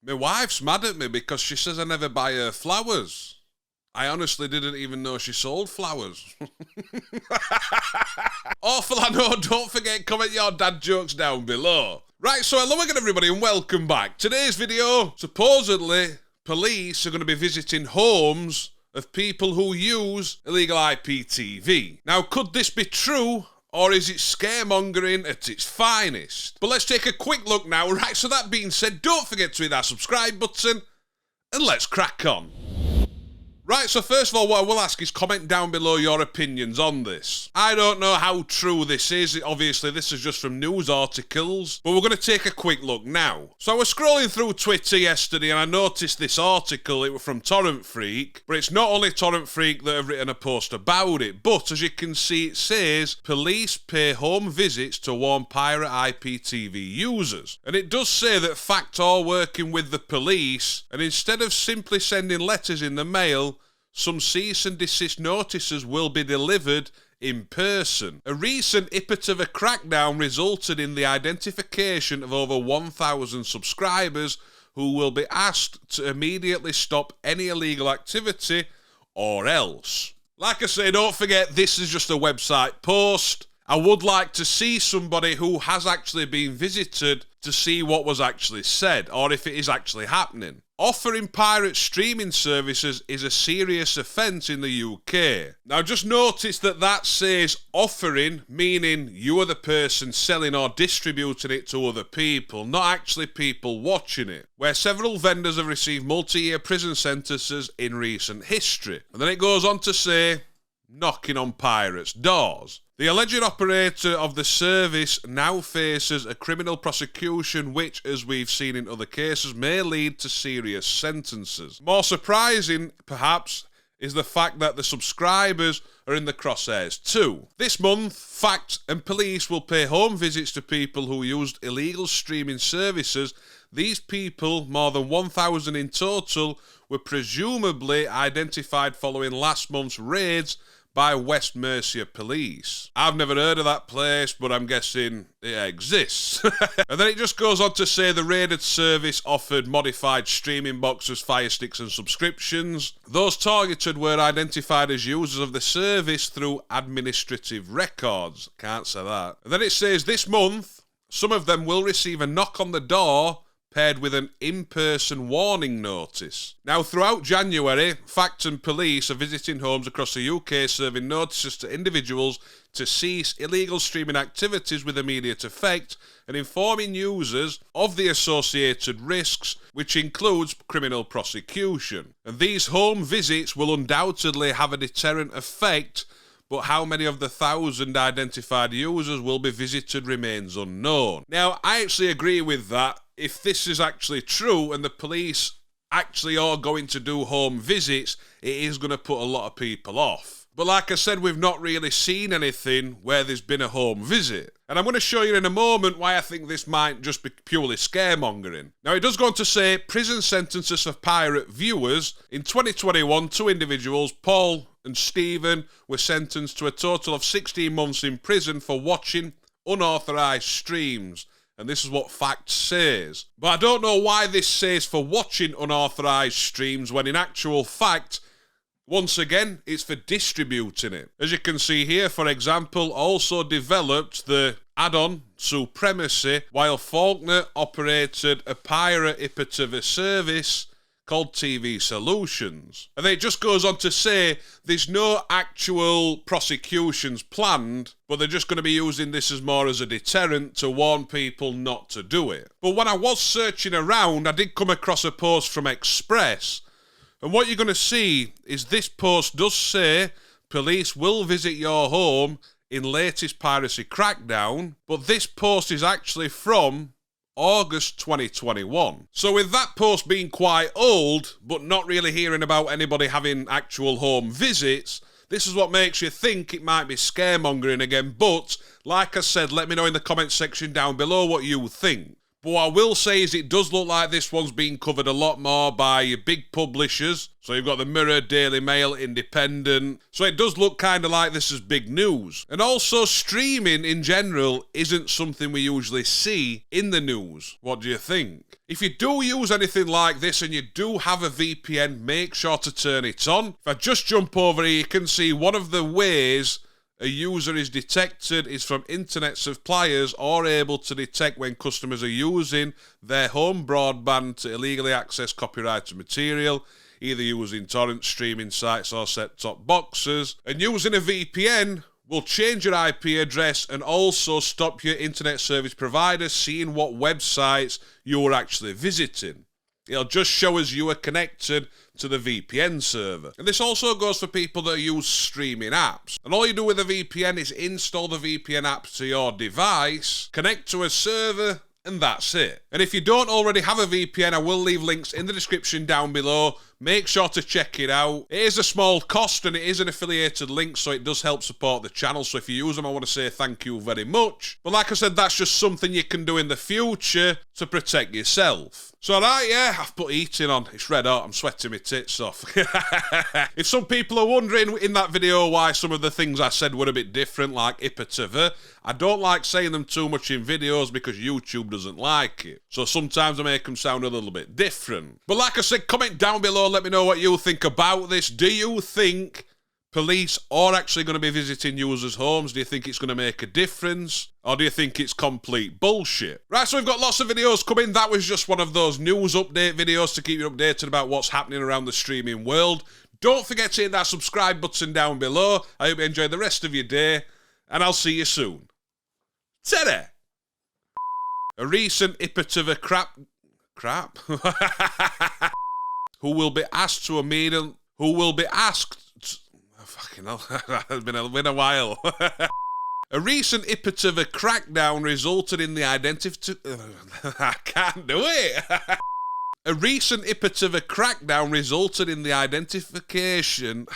My wife's mad at me because she says I never buy her flowers. I honestly didn't even know she sold flowers. Awful, I know. Don't forget, comment your dad jokes down below. Right, so hello again everybody and welcome back. Today's video, supposedly, police are going to be visiting homes of people who use illegal IPTV. Now, could this be true? Or is it scaremongering at its finest? But let's take a quick look now. Right, so that being said, don't forget to hit that subscribe button, and let's crack on. Right, so first of all, what I will ask is comment down below your opinions on this. I don't know how true this is. Obviously, this is just from news articles, but we're going to take a quick look now. So I was scrolling through Twitter yesterday and I noticed this article. It was from Torrent Freak, but it's not only Torrent Freak that have written a post about it, but as you can see, it says, police pay home visits to warn pirate IPTV users. And it does say that FACT are working with the police, and instead of simply sending letters in the mail, some cease and desist notices will be delivered in person. A recent IPTV crackdown resulted in the identification of over 1,000 subscribers who will be asked to immediately stop any illegal activity or else. Like I say, don't forget, this is just a website post. I would like to see somebody who has actually been visited to see what was actually said, or if it is actually happening. Offering pirate streaming services is a serious offence in the UK. Now just notice that says offering, meaning you are the person selling or distributing it to other people, not actually people watching it, where several vendors have received multi-year prison sentences in recent history. And then it goes on to say, knocking on pirates' doors. The alleged operator of the service now faces a criminal prosecution which, as we've seen in other cases, may lead to serious sentences. More surprising, perhaps, is the fact that the subscribers are in the crosshairs too. This month, FACT and police will pay home visits to people who used illegal streaming services. These people, more than 1,000 in total, were presumably identified following last month's raids by West Mercia Police. I've never heard of that place, but I'm guessing it exists. And then it just goes on to say the raided service offered modified streaming boxes, Firesticks and subscriptions. Those targeted were identified as users of the service through administrative records. Can't say that. And then it says this month, some of them will receive a knock on the door paired with an in-person warning notice. Now, throughout January, FACT and police are visiting homes across the UK serving notices to individuals to cease illegal streaming activities with immediate effect and informing users of the associated risks, which includes criminal prosecution. And these home visits will undoubtedly have a deterrent effect, but how many of the 1,000 identified users will be visited remains unknown. Now, I actually agree with that. If this is actually true and the police actually are going to do home visits, it is going to put a lot of people off. But like I said, we've not really seen anything where there's been a home visit. And I'm going to show you in a moment why I think this might just be purely scaremongering. Now, it does go on to say, prison sentences for pirate viewers. In 2021, 2 individuals, Paul and Stephen, were sentenced to a total of 16 months in prison for watching unauthorised streams. And this is what FACT says. But I don't know why this says for watching unauthorised streams when in actual fact, once again, it's for distributing it. As you can see here, for example, also developed the add-on Supremacy while Faulkner operated a pirate IPTV service called TV Solutions. And then it just goes on to say there's no actual prosecutions planned, but they're just going to be using this as more as a deterrent to warn people not to do it. But when I was searching around, I did come across a post from Express, and what you're going to see is this post does say police will visit your home in latest piracy crackdown, but this post is actually from August 2021. So with that post being quite old, but not really hearing about anybody having actual home visits, this is what makes you think it might be scaremongering again. But, like I said, let me know in the comment section down below what you think. But what I will say is it does look like this one's been covered a lot more by your big publishers. So you've got the Mirror, Daily Mail, Independent. So it does look kind of like this is big news. And also streaming in general isn't something we usually see in the news. What do you think? If you do use anything like this and you do have a VPN, make sure to turn it on. If I just jump over here, you can see one of the ways a user is detected is from internet suppliers or able to detect when customers are using their home broadband to illegally access copyrighted material, either using torrent streaming sites or set-top boxes. And using a VPN will change your IP address and also stop your internet service provider seeing what websites you are actually visiting. It'll just show us you are connected to the VPN server. And this also goes for people that use streaming apps. And all you do with a VPN is install the VPN app to your device, connect to a server, and that's it. And if you don't already have a VPN, I will leave links in the description down below. Make sure to check it out. It is a small cost and it is an affiliated link, so it does help support the channel. So if you use them, I want to say thank you very much. But like I said, that's just something you can do in the future to protect yourself. So alright, yeah, I've put heating on. It's red hot. I'm sweating my tits off. If some people are wondering in that video why some of the things I said were a bit different, like IPTV, I don't like saying them too much in videos because YouTube doesn't like it. So sometimes I make them sound a little bit different. But like I said, comment down below, let me know what you think about this. Do you think police are actually going to be visiting users' homes? Do you think it's going to make a difference? Or do you think it's complete bullshit? Right, so we've got lots of videos coming. That was just one of those news update videos to keep you updated about what's happening around the streaming world. Don't forget to hit that subscribe button down below. I hope you enjoy the rest of your day, and I'll see you soon. Ta-da! A recent IPTV crap who will be asked to fucking hell, it's been a while. A recent IPTV crackdown resulted in the I can't do it. A recent IPTV crackdown resulted in the identification